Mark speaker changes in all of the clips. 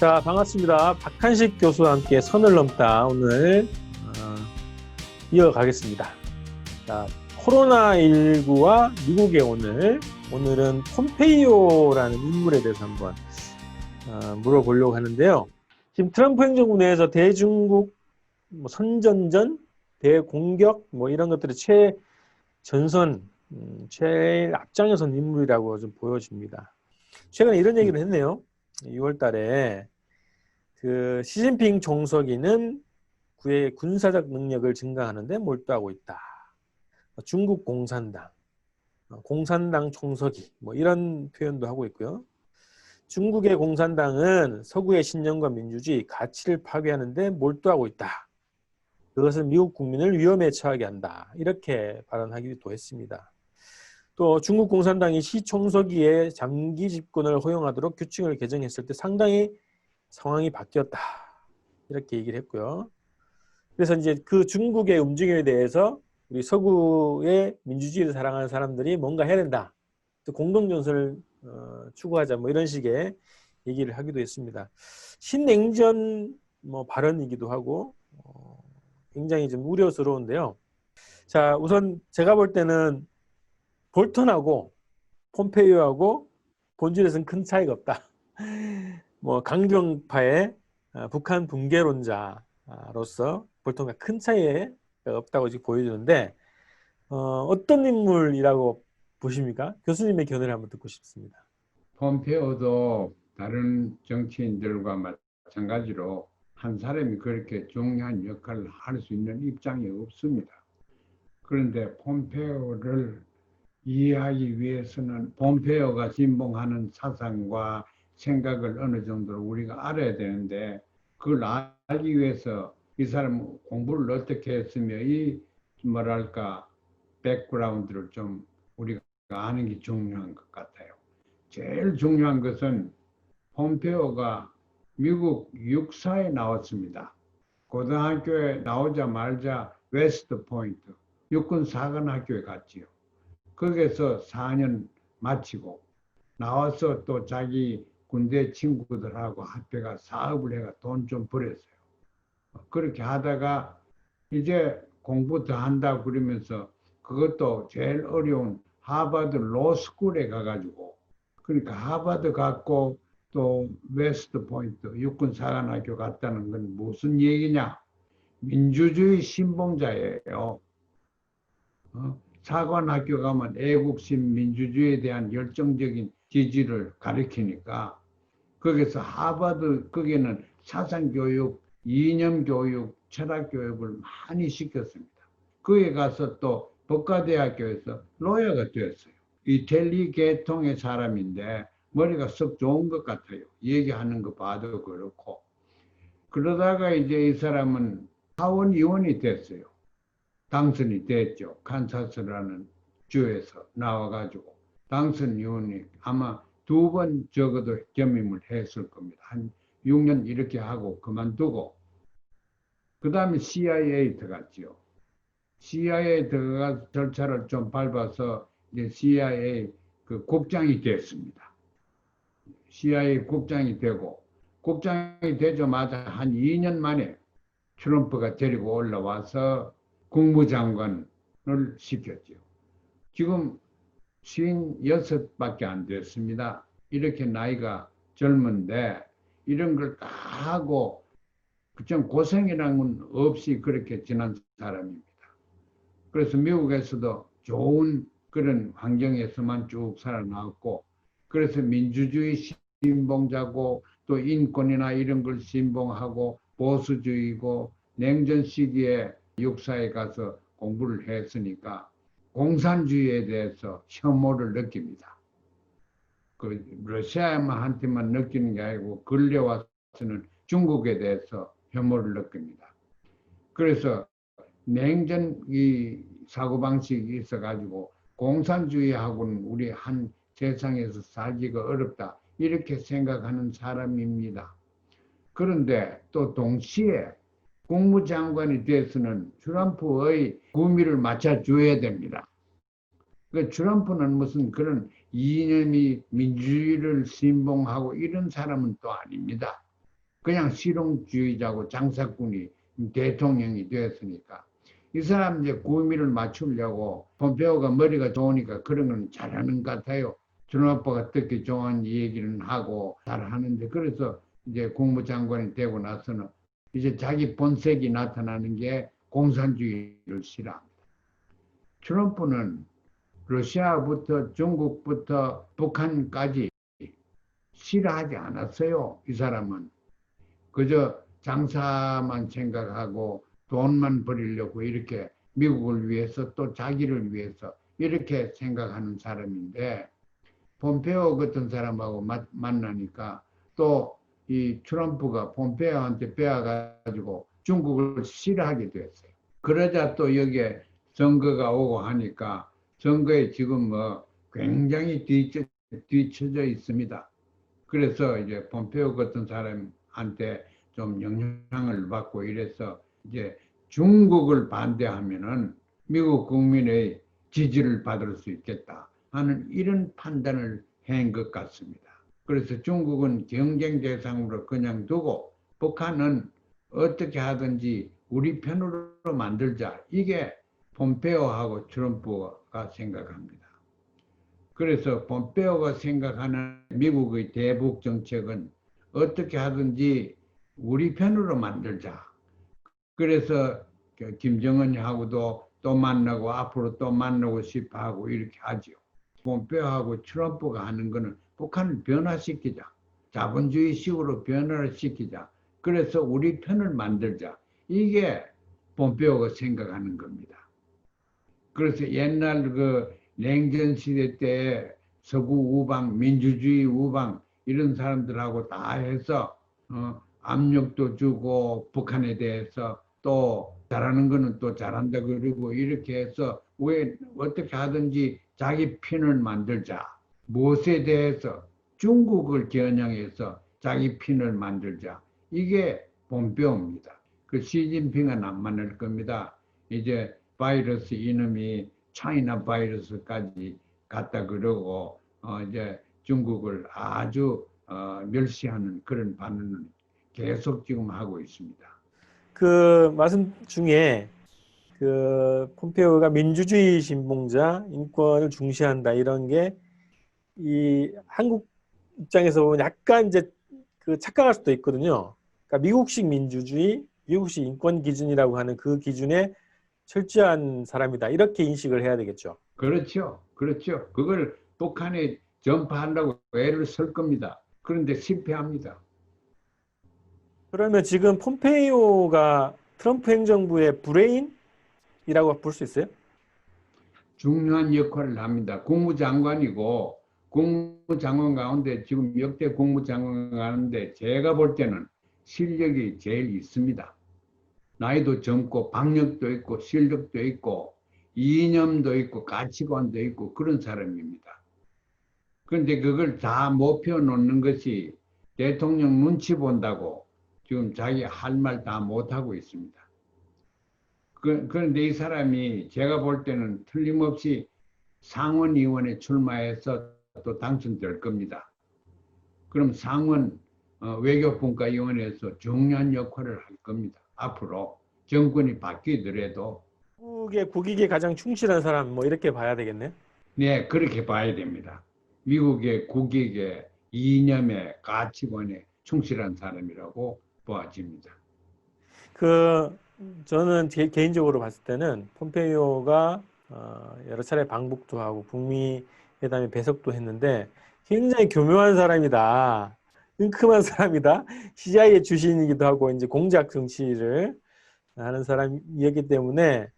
Speaker 1: 자, 반갑습니다. 박한식 교수와 함께 선을 넘다 오늘 이어가겠습니다. 자, 코로나19와 미국의 오늘은 폼페이오라는 인물에 대해서 한번 물어보려고 하는데요. 지금 트럼프 행정부 내에서 대중국 선전전, 대공격 이런 것들이 최전선, 제일 앞장에 선 인물이라고 좀 보여집니다. 최근에 이런 얘기를 했네요. 6월 달에 그 시진핑 총서기는 그의 군사적 능력을 증강하는데 몰두하고 있다. 중국 공산당, 공산당 총서기 이런 표현도 하고 있고요. 중국의 공산당은 서구의 신념과 민주주의, 가치를 파괴하는데 몰두하고 있다. 그것은 미국 국민을 위험에 처하게 한다. 이렇게 발언하기도 했습니다. 또 중국 공산당이 시 총서기의 장기 집권을 허용하도록 규칙을 개정했을 때 상당히 상황이 바뀌었다. 이렇게 얘기를 했고요. 그래서 이제 그 중국의 움직임에 대해서 우리 서구의 민주주의를 사랑하는 사람들이 뭔가 해야 된다. 공동전선을 추구하자. 이런 식의 얘기를 하기도 했습니다. 신냉전 발언이기도 하고 굉장히 좀 우려스러운데요. 자, 우선 제가 볼 때는 볼턴하고 폼페이오하고 본질에서는 큰 차이가 없다. 강경파의 북한 붕괴론자로서 볼턴과 큰 차이가 없다고 지금 보여주는데 어떤 인물이라고 보십니까? 교수님의 견해를 한번 듣고 싶습니다.
Speaker 2: 폼페오도 다른 정치인들과 마찬가지로 한 사람이 그렇게 중요한 역할을 할 수 있는 입장이 없습니다. 그런데 폼페오를 이해하기 위해서는 폼페오가 진봉하는 사상과 생각을 어느 정도 우리가 알아야 되는데, 그걸 알기 위해서 이 사람 공부를 어떻게 했으며 이 백그라운드를 좀 우리가 아는 게 중요한 것 같아요. 제일 중요한 것은 폼페오가 미국 육사에 나왔습니다. 고등학교에 나오자마자 웨스트 포인트 육군사관학교에 갔지요. 거기서 4년 마치고 나와서 또 자기 군대 친구들하고 합해가 사업을 해가 돈 좀 벌었어요. 그렇게 하다가 이제 공부 더 한다고 그러면서 그것도 제일 어려운 하버드 로스쿨에 가가지고, 그러니까 하버드 갔고 또 웨스트 포인트 육군사관학교 갔다는 건 무슨 얘기냐? 민주주의 신봉자예요. 사관학교 가면 애국심, 민주주의에 대한 열정적인 지지를 가르치니까 거기서 하버드, 거기는 사상교육, 이념교육, 철학교육을 많이 시켰습니다. 거기에 가서 또 법과대학교에서 로야가 되었어요. 이탈리 계통의 사람인데 머리가 썩 좋은 것 같아요. 얘기하는 거 봐도 그렇고. 그러다가 이제 이 사람은 하원의원이 됐어요. 당선이 됐죠. 칸사스라는 주에서 나와가지고 당선의원이 아마 2번 적어도 겸임을 했을 겁니다. 한 6년 이렇게 하고 그만두고 그 다음에 CIA 들어갔죠. CIA 들어가 절차를 좀 밟아서 이제 CIA 그 국장이 됐습니다. CIA 국장이 되고 국장이 되자마자 한 2년 만에 트럼프가 데리고 올라와서 국무장관을 시켰죠. 지금 56밖에 안 됐습니다. 이렇게 나이가 젊은데 이런 걸 다 하고 좀 고생이라는 건 없이 그렇게 지난 사람입니다. 그래서 미국에서도 좋은 그런 환경에서만 쭉 살아나왔고, 그래서 민주주의 신봉자고 또 인권이나 이런 걸 신봉하고 보수주의고 냉전 시기에 육사에 가서 공부를 했으니까 공산주의에 대해서 혐오를 느낍니다. 그 러시아한테만 느끼는 게 아니고 근래 와서는 중국에 대해서 혐오를 느낍니다. 그래서 냉전 이 사고방식이 있어가지고 공산주의하고는 우리 한 세상에서 살기가 어렵다 이렇게 생각하는 사람입니다. 그런데 또 동시에 국무장관이 돼서는 트럼프의 구미를 맞춰줘야 됩니다. 그 트럼프는 무슨 그런 이념이 민주주의를 신봉하고 이런 사람은 또 아닙니다. 그냥 실용주의자고 장사꾼이 대통령이 되었으니까 이 사람 이제 구미를 맞추려고 폼페오가 머리가 좋으니까 그런 건 잘하는 것 같아요. 트럼프가 듣기 좋은 얘기는 하고 잘하는데 그래서 이제 국무장관이 되고 나서는 이제 자기 본색이 나타나는 게 공산주의를 싫어합니다. 트럼프는 러시아부터 중국부터 북한까지 싫어하지 않았어요. 이 사람은 그저 장사만 생각하고 돈만 벌이려고 이렇게 미국을 위해서 또 자기를 위해서 이렇게 생각하는 사람인데 폼페오 같은 사람하고 만나니까 또 이 트럼프가 폼페오한테 빼앗가지고 중국을 싫어하게 됐어요. 그러자 또 여기에 선거가 오고 하니까 선거에 지금 뭐 굉장히 뒤처져 있습니다. 그래서 이제 폼페오 같은 사람한테 좀 영향을 받고 이래서 이제 중국을 반대하면은 미국 국민의 지지를 받을 수 있겠다 하는 이런 판단을 한 것 같습니다. 그래서 중국은 경쟁 대상으로 그냥 두고 북한은 어떻게 하든지 우리 편으로 만들자. 이게 폼페오하고 트럼프가 생각합니다. 그래서 폼페오가 생각하는 미국의 대북 정책은 어떻게 하든지 우리 편으로 만들자. 그래서 김정은하고도 또 만나고 앞으로 또 만나고 싶어 하고 이렇게 하죠. 폼페오하고 트럼프가 하는 거는 북한을 변화시키자. 자본주의식으로 변화를 시키자. 그래서 우리 편을 만들자. 이게 폼페오가 생각하는 겁니다. 그래서 옛날 그 냉전 시대 때 서구 우방, 민주주의 우방 이런 사람들하고 다 해서 압력도 주고 북한에 대해서 또 잘하는 거는 또 잘한다 그러고 이렇게 해서 왜 어떻게 하든지 자기 편을 만들자. 무엇에 대해서 중국을 겨냥해서 자기 편을 만들자. 이게 폼페오입니다. 그 시진핑은 안 만날 겁니다. 이제 바이러스 이놈이 차이나 바이러스까지 갔다 그러고 이제 중국을 아주 멸시하는 그런 반응을 계속 지금 하고 있습니다.
Speaker 1: 그 말씀 중에 그 폼페오가 민주주의 신봉자, 인권을 중시한다 이런 게 이 한국 입장에서 보면 약간 이제 그 착각할 수도 있거든요. 그러니까 미국식 민주주의, 미국식 인권 기준이라고 하는 그 기준에 철저한 사람이다. 이렇게 인식을 해야 되겠죠.
Speaker 2: 그렇죠. 그렇죠. 그걸 북한에 전파하려고 애를 쓸 겁니다. 그런데 실패합니다.
Speaker 1: 그러면 지금 폼페이오가 트럼프 행정부의 브레인이라고 볼 수 있어요?
Speaker 2: 중요한 역할을 합니다. 국무장관이고 국무장관 가운데 지금 역대 국무장관 가운데 제가 볼 때는 실력이 제일 있습니다. 나이도 젊고 박력도 있고 실력도 있고 이념도 있고 가치관도 있고 그런 사람입니다. 그런데 그걸 다 못 펴놓는 것이 대통령 눈치 본다고 지금 자기 할 말 다 못하고 있습니다. 그런데 이 사람이 제가 볼 때는 틀림없이 상원의원에 출마해서 또 당선될 겁니다. 그럼 상원 외교분과위원회에서 중요한 역할을 할 겁니다. 앞으로 정권이 바뀌더라도.
Speaker 1: 미국의 국익에 가장 충실한 사람 뭐 이렇게 봐야 되겠네요.
Speaker 2: 네, 그렇게 봐야 됩니다. 미국의 국익에 이념에 가치관에 충실한 사람이라고 보아집니다.
Speaker 1: 저는 개인적으로 봤을 때는 폼페이오가 여러 차례 방북도 하고 북미 회담에 배석도 했는데 굉장히 교묘한 사람이다. 은큼한 사람이다. CIA 출신이기도 하고 이제 공작 정치를 하는 사람이었기 때문에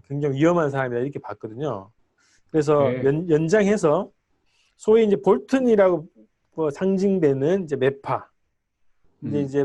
Speaker 1: 굉장히 위험한 사람이다 이렇게 봤거든요. 그래서
Speaker 2: 네.
Speaker 1: 연장해서 소위 이제 볼튼이라고 상징되는 이제 매파 이제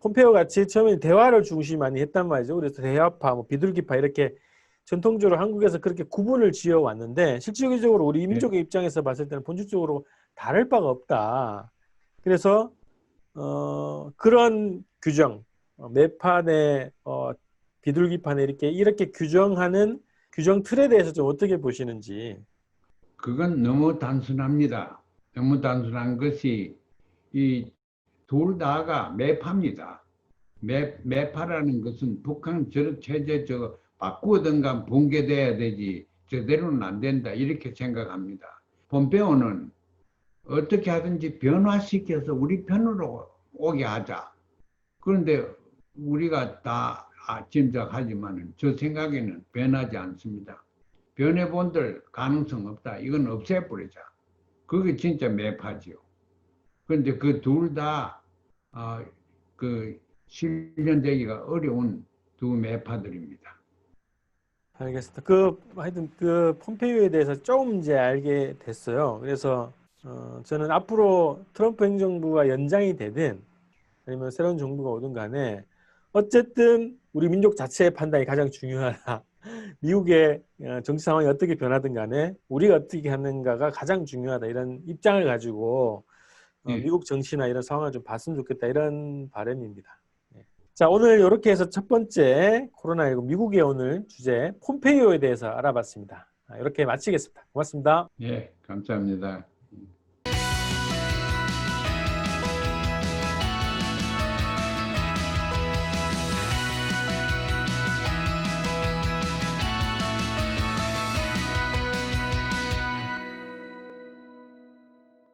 Speaker 1: 폼페이오 같이 처음에 대화를 중심이 많이 했단 말이죠. 그래서 대화파, 뭐 비둘기파 이렇게 전통적으로 한국에서 그렇게 구분을 지어 왔는데 실질적으로 우리 민족의 입장에서 봤을 때는 본질적으로 다를 바가 없다. 그래서 그런 규정, 매판에 비둘기판에 이렇게 규정하는 규정 틀에 대해서 좀 어떻게 보시는지.
Speaker 2: 그건 너무 단순합니다. 너무 단순한 것이 이 둘 다가 매파입니다. 매파라는 것은 북한 저 체제 저 바꾸든가 붕괴돼야 되지 저대로는 안 된다 이렇게 생각합니다. 폼페오는 어떻게 하든지 변화시켜서 우리 편으로 오게 하자. 그런데 우리가 다 짐작하지만 저 생각에는 변하지 않습니다. 변해본들 가능성 없다. 이건 없애버리자. 그게 진짜 매파지요. 그런데 그 둘 다 그 실현되기가 어려운 두 매파들입니다.
Speaker 1: 알겠습니다. 하여튼 폼페이오에 대해서 조금 이제 알게 됐어요. 그래서 저는 앞으로 트럼프 행정부가 연장이 되든 아니면 새로운 정부가 오든 간에 어쨌든 우리 민족 자체의 판단이 가장 중요하다. 미국의 정치 상황이 어떻게 변하든 간에 우리가 어떻게 하는가가 가장 중요하다. 이런 입장을 가지고
Speaker 2: 예.
Speaker 1: 미국 정치나 이런 상황을 좀 봤으면 좋겠다. 이런 바람입니다. 예. 자, 오늘 이렇게 해서 첫 번째 코로나19 미국의 오늘 주제 폼페이오에 대해서 알아봤습니다. 이렇게 마치겠습니다. 고맙습니다.
Speaker 2: 예, 감사합니다.